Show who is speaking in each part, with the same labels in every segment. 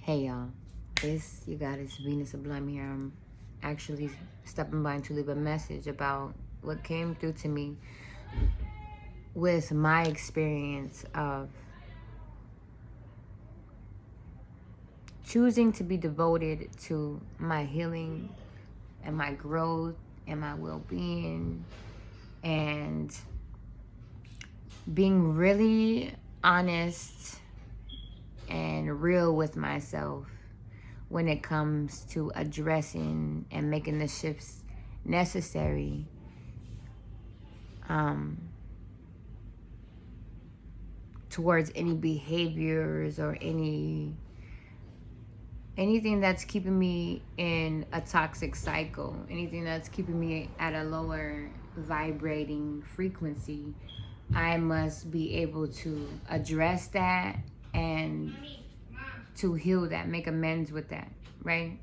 Speaker 1: Hey y'all, it's you got it's Venus Sublime here. I'm actually stopping by to leave a message about what came through to me with my experience of choosing to be devoted to my healing and my growth and my well-being and being really honest and real with myself when it comes to addressing and making the shifts necessary towards any behaviors or anything that's keeping me in a toxic cycle, anything that's keeping me at a lower vibrating frequency. I must be able to address that and to heal that, make amends with that, right?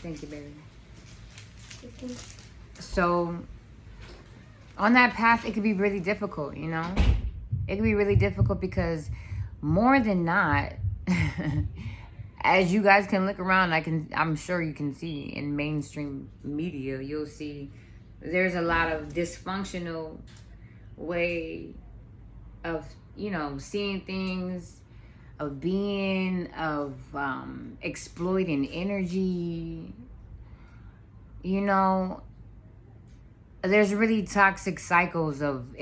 Speaker 1: Thank you, baby. So on that path, it could be really difficult, you know? It could be really difficult because more than not, as you guys can look around, I'm sure you can see in mainstream media, you'll see there's a lot of dysfunctional way of, seeing things, of being, of exploiting energy, there's really toxic cycles of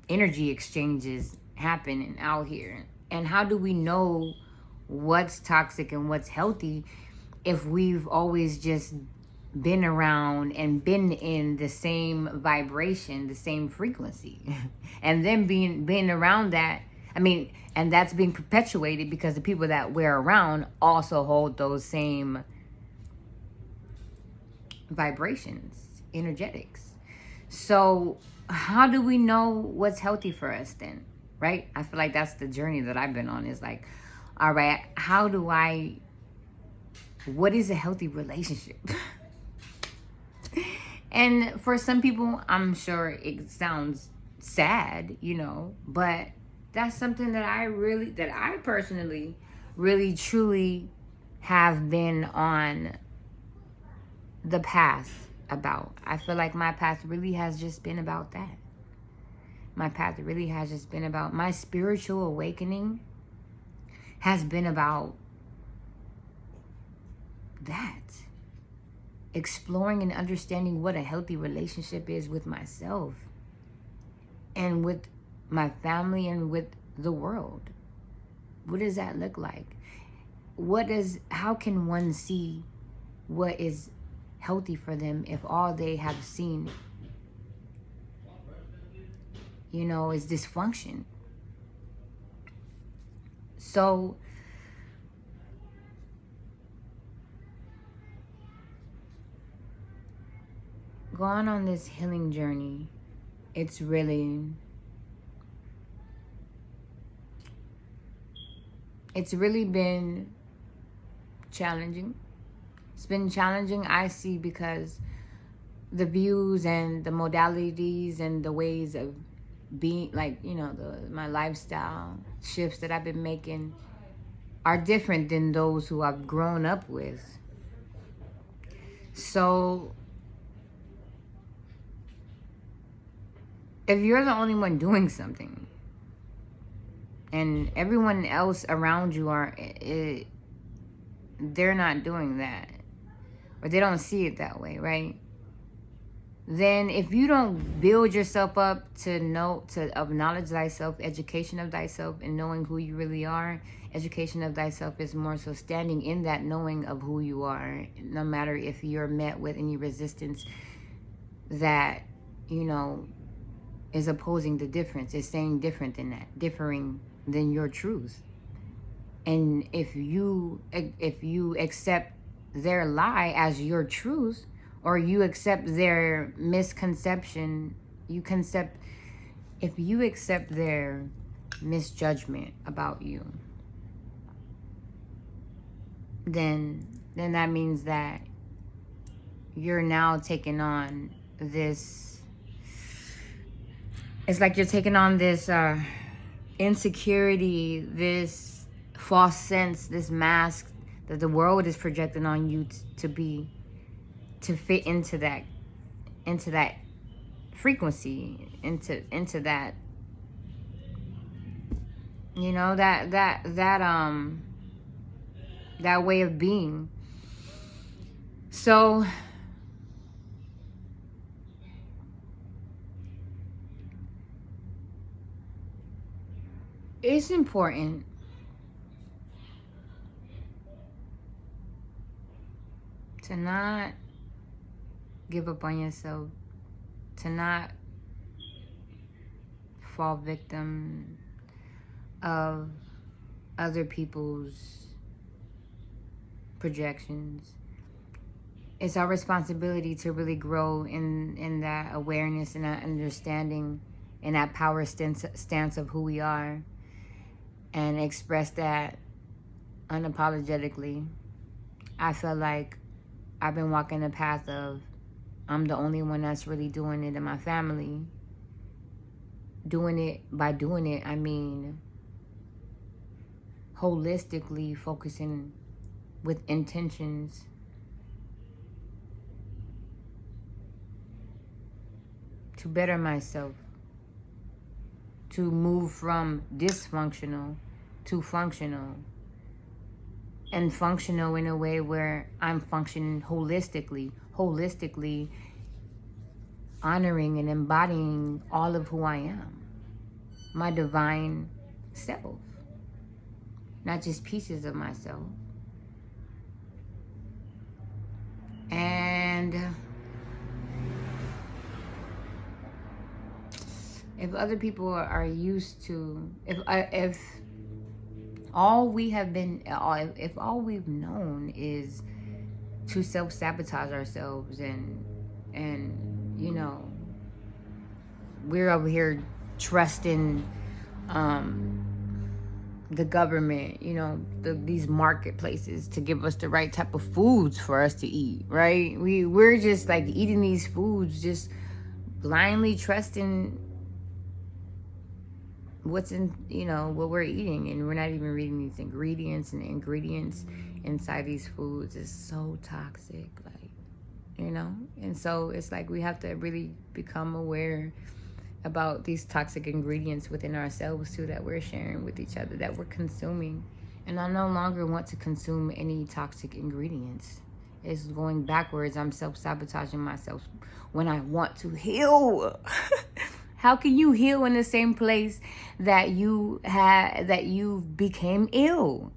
Speaker 1: energy exchanges happening out here. And how do we know what's toxic and what's healthy if we've always just been around and been in the same vibration, the same frequency? And then being around that, and that's being perpetuated because the people that we're around also hold those same vibrations, energetics. So how do we know what's healthy for us then, right? I feel like that's the journey that I've been on, is like, all right, what is a healthy relationship? And for some people, I'm sure it sounds sad, but that's something that I personally really truly have been on the path about. I feel like my path really has just been about that. My path really has just been about my spiritual awakening, has been about that. Exploring and understanding what a healthy relationship is with myself and with my family and with the world. What does that look like? How can one see what is healthy for them if all they have seen, is dysfunction? So going on this healing journey, it's really been challenging. It's been challenging, I see, because the views and the modalities and the ways of being, like, my lifestyle shifts that I've been making are different than those who I've grown up with. So if you're the only one doing something and everyone else around you they're not doing that, or they don't see it that way, right? Then if you don't build yourself up of knowledge thyself, education of thyself, and knowing who you really are, education of thyself is more so standing in that knowing of who you are, no matter if you're met with any resistance that, is opposing the difference, is saying different than that, differing than your truth. And if you accept their lie as your truth, or you accept their misconception, if you accept their misjudgment about you, then that means that you're now taking on this, it's like you're taking on this insecurity, this false sense, this mask that the world is projecting on you to fit into that frequency, into that, you know, that way of being. So it's important to not give up on yourself, to not fall victim of other people's projections. It's our responsibility to really grow in that awareness and that understanding and that power stance of who we are, and express that unapologetically. I feel like I've been walking the path of I'm the only one that's really doing it in my family. Doing it, by doing it, I mean holistically focusing with intentions to better myself, to move from dysfunctional to functional, and functional in a way where I'm functioning holistically honoring and embodying all of who I am, my divine self, not just pieces of myself. And if other people are used to, if all we have been, if all we've known is to self-sabotage ourselves, and you know, we're over here trusting the government, you know, these marketplaces to give us the right type of foods for us to eat, right? We're just like eating these foods, just blindly trusting what's in, you know, what we're eating, and we're not even reading these ingredients, and the ingredients inside these foods is so toxic, like, you know. And so it's like we have to really become aware about these toxic ingredients within ourselves too, that we're sharing with each other, that we're consuming. And I no longer want to consume any toxic ingredients. It's going backwards. I'm self-sabotaging myself when I want to heal. How can you heal in the same place that you became ill?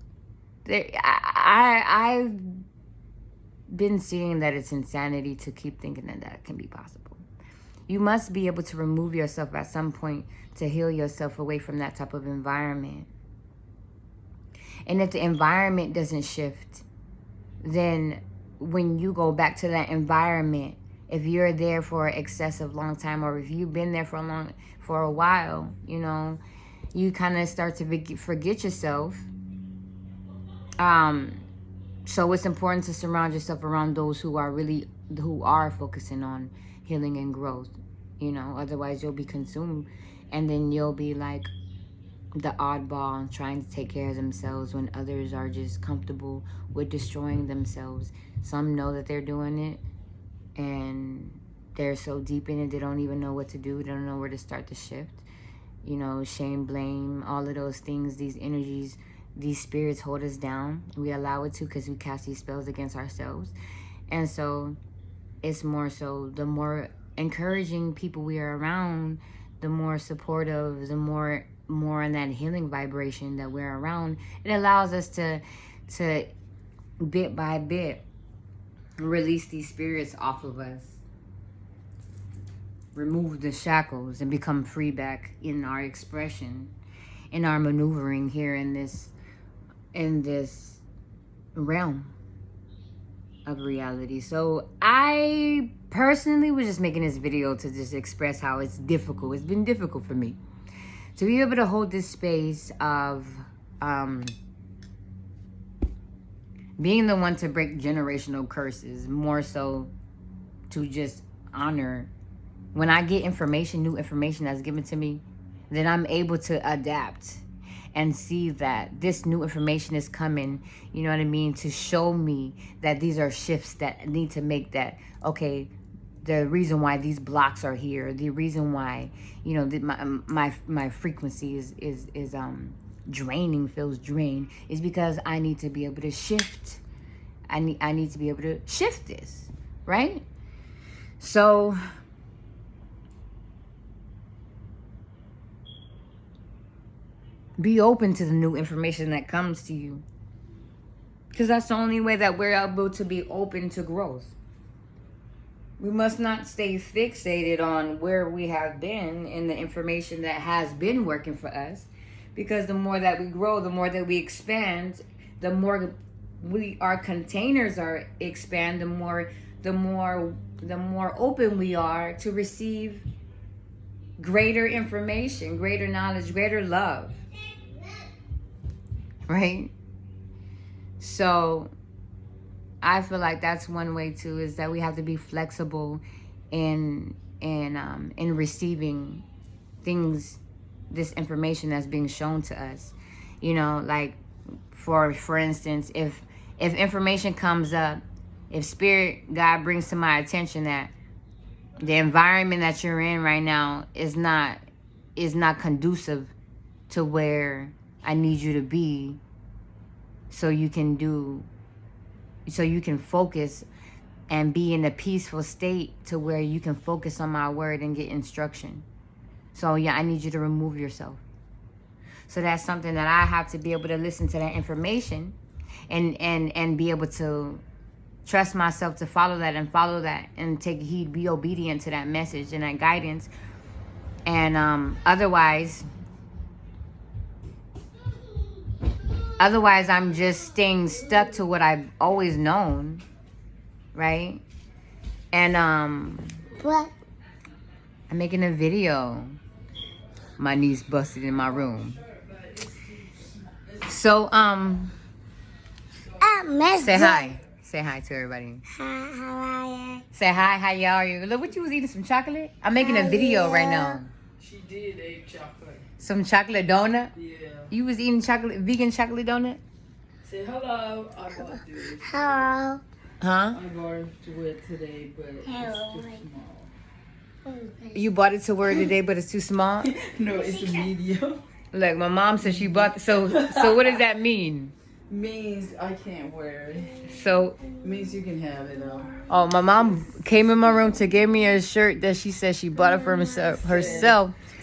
Speaker 1: I've been seeing that it's insanity to keep thinking that can be possible. You must be able to remove yourself at some point to heal yourself away from that type of environment. And if the environment doesn't shift, then when you go back to that environment, if you're there for an excessive long time, or if you've been there for a while, you know, you kind of start to forget yourself. So it's important to surround yourself around those who are focusing on healing and growth, you know. Otherwise you'll be consumed, and then you'll be like the oddball trying to take care of themselves when others are just comfortable with destroying themselves. Some know that they're doing it, and they're so deep in it, they don't even know what to do. They don't know where to start to shift. You know, shame, blame, all of those things, these energies, these spirits hold us down. We allow it to, because we cast these spells against ourselves. And so it's more so, the more encouraging people we are around, the more supportive, the more in that healing vibration that we're around, it allows us to bit by bit release these spirits off of us, remove the shackles, and become free back in our expression, in our maneuvering here in this realm of reality. So I personally was just making this video to just express how it's difficult. It's been difficult for me to be able to hold this space of being the one to break generational curses, more so to just honor when I get information, new information that's given to me, then I'm able to adapt and see that this new information is coming, you know what I mean, to show me that these are shifts that need to make that, okay, the reason why these blocks are here, the reason why, you know, my frequency is draining, feels drained, is because I need to be able to shift. I need to be able to shift this, right? So be open to the new information that comes to you, because that's the only way that we're able to be open to growth. We must not stay fixated on where we have been and the information that has been working for us, because the more that we grow, the more that we expand, the more our containers are expand, the more open we are to receive greater information, greater knowledge, greater love. Right? So I feel like that's one way too, is that we have to be flexible in receiving things, this information that's being shown to us. You know, like for instance, if information comes up, if Spirit God brings to my attention that the environment that you're in right now is not conducive to where I need you to be, so you can focus and be in a peaceful state to where you can focus on my word and get instruction. So yeah, I need you to remove yourself. So that's something that I have to be able to listen to that information and be able to trust myself to follow that and take heed, be obedient to that message and that guidance. And otherwise I'm just staying stuck to what I've always known, right? And
Speaker 2: What?
Speaker 1: I'm making a video. My niece busted in my room. So say hi. Say hi to everybody.
Speaker 2: Hi, how are you?
Speaker 1: Say hi, how y'all are you? Look, what you was eating, some chocolate? I'm making a video right now.
Speaker 3: She did eat chocolate.
Speaker 1: Some chocolate donut?
Speaker 3: Yeah.
Speaker 1: You was eating vegan chocolate donut?
Speaker 3: Say hello. I bought this.
Speaker 2: Hello.
Speaker 1: Huh?
Speaker 3: I bought it to wear today, but
Speaker 2: Hello.
Speaker 3: it's too small.
Speaker 1: You bought it to wear today, but it's too small?
Speaker 3: No, it's a medium.
Speaker 1: Look, my mom said she bought, so what does that mean?
Speaker 3: Means I can't wear it.
Speaker 1: So,
Speaker 3: Means you can have it though.
Speaker 1: oh, my mom came in my room to give me a shirt that she said she bought it for herself.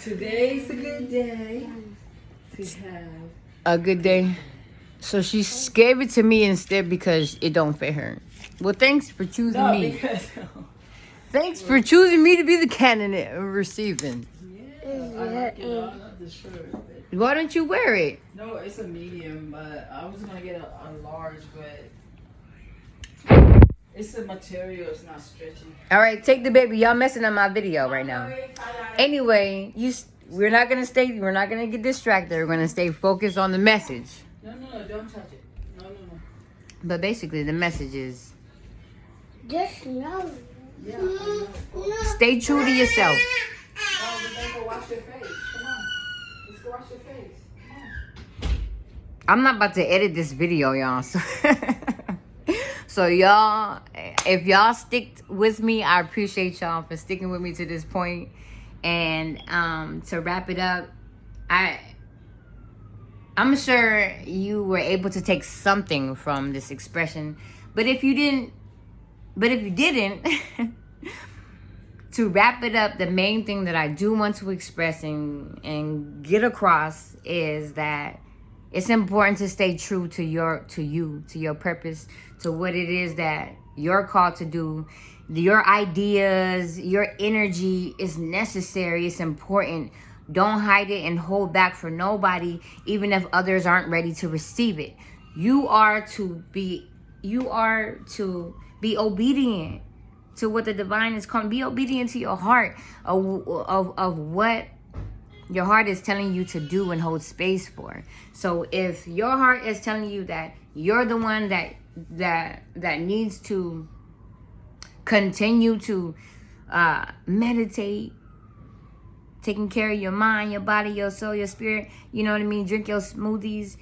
Speaker 3: Today's a good day to have.
Speaker 1: A good day. So she gave it to me instead because it don't fit her. Well, thanks for choosing
Speaker 3: No,
Speaker 1: me.
Speaker 3: because
Speaker 1: Thanks for choosing me to be the candidate of receiving.
Speaker 3: I like it. I love the shirt. But
Speaker 1: Why don't you wear it?
Speaker 3: no, it's a medium, but I was gonna get a large, but it's a material. It's not stretchy.
Speaker 1: All right, take the baby. Y'all messing up my video right now. Anyway, we're not gonna get distracted. We're gonna stay focused on the message.
Speaker 3: No, don't touch it. No.
Speaker 1: But basically, the message is
Speaker 2: Just know.
Speaker 3: Yeah. I know.
Speaker 1: stay true to yourself.
Speaker 3: Oh, but then go wash your face. Come on. Let's go wash your face. Come on.
Speaker 1: I'm not about to edit this video, y'all. So y'all, if y'all stick with me, I appreciate y'all for sticking with me to this point. And to wrap it up, I'm sure you were able to take something from this expression. But if you didn't, to wrap it up, the main thing that I do want to express and get across is that it's important to stay true to your purpose, to what it is that you're called to do. Your ideas, your energy is necessary. It's important. Don't hide it and hold back for nobody, even if others aren't ready to receive it. You are to be obedient to what the divine is calling. Be obedient to your heart of what your heart is telling you to do and hold space for. So if your heart is telling you that you're the one that needs to continue to meditate, taking care of your mind, your body, your soul, your spirit. You know what I mean? Drink your smoothies.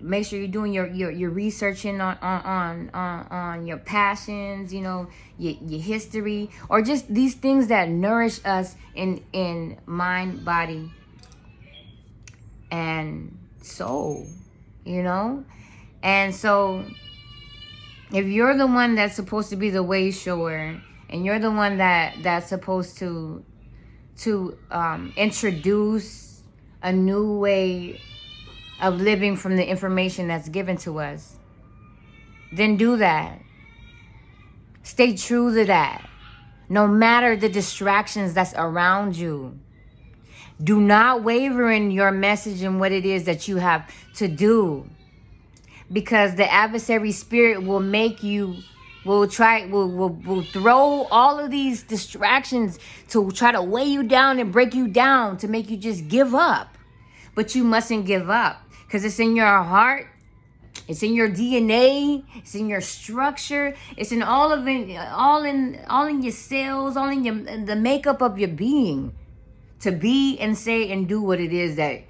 Speaker 1: Make sure you're doing your researching on your passions, you know, your history, or just these things that nourish us in mind, body, and soul, you know. And so if you're the one that's supposed to be the way shower, and you're the one that's supposed to introduce a new way of living from the information that's given to us, then do that. Stay true to that. No matter the distractions that's around you. Do not waver in your message and what it is that you have to do. Because the adversary spirit will make you, will throw all of these distractions to try to weigh you down and break you down, to make you just give up. But you mustn't give up, because it's in your heart, it's in your DNA, it's in your structure, it's in all in your cells, all in the makeup of your being, to be and say and do what it is that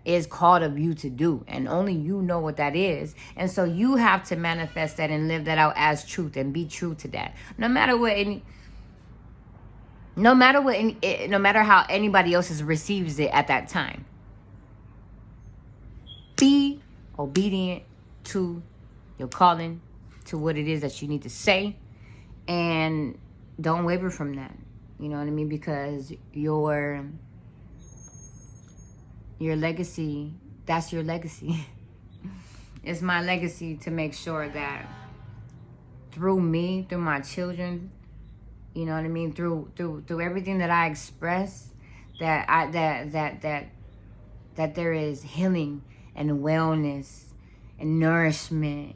Speaker 1: is called of you to do. And only you know what that is. And so you have to manifest that and live that out as truth, and be true to that. No matter how anybody else receives it at that time. Be obedient to your calling, to what it is that you need to say, and don't waver from that. You know what I mean? Because your legacy, that's your legacy. It's my legacy to make sure that through me, through my children, you know what I mean, through everything that I express, that there is healing and wellness and nourishment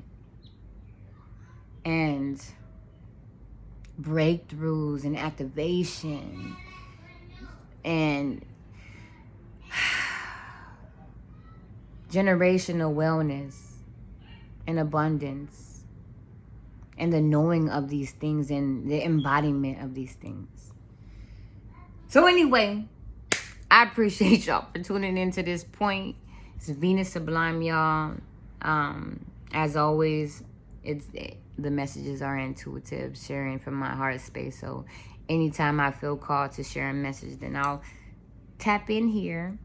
Speaker 1: and breakthroughs and activation and generational wellness and abundance, and the knowing of these things and the embodiment of these things. So anyway, I appreciate y'all for tuning into this point. It's Venus Sublime, y'all. As always, the messages are intuitive, sharing from my heart space. So anytime I feel called to share a message, then I'll tap in here,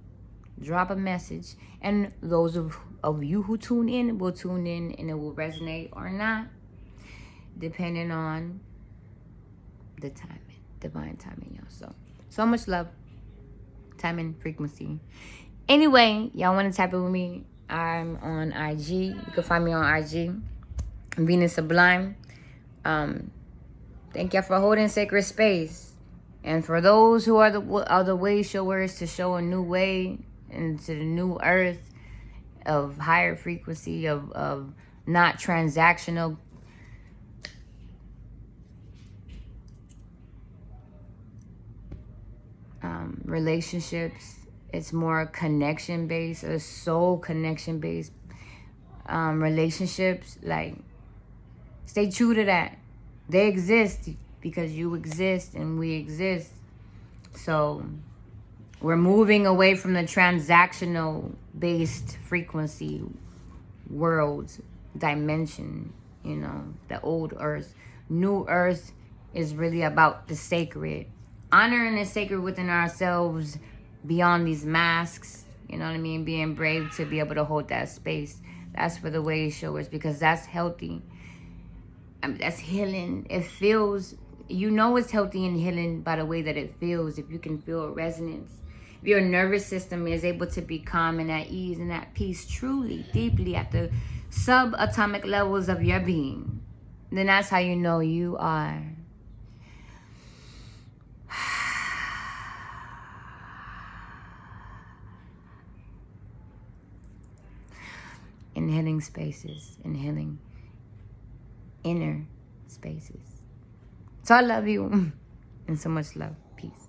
Speaker 1: drop a message, and those of you who tune in will tune in, and it will resonate or not, depending on the timing, divine timing, y'all. So much love, timing, frequency. Anyway, y'all want to tap in with me? I'm on IG. You can find me on IG, Venus Sublime. Thank y'all for holding sacred space, and for those who are the way showers, to show a new way into the new earth of higher frequency, of not transactional relationships. It's more connection based, a soul connection based relationships. Like, stay true to that. They exist because you exist and we exist. So we're moving away from the transactional based frequency world dimension, you know, the old earth. New earth is really about the sacred, honoring the sacred within ourselves, beyond these masks, you know what I mean? Being brave to be able to hold that space. That's for the way showers, because that's healthy. That's healing. It feels, you know, it's healthy and healing by the way that it feels. If you can feel resonance, if your nervous system is able to be calm and at ease and at peace, truly, deeply at the subatomic levels of your being, then that's how you know you are in healing spaces, in healing inner spaces. So I love you, and so much love. Peace.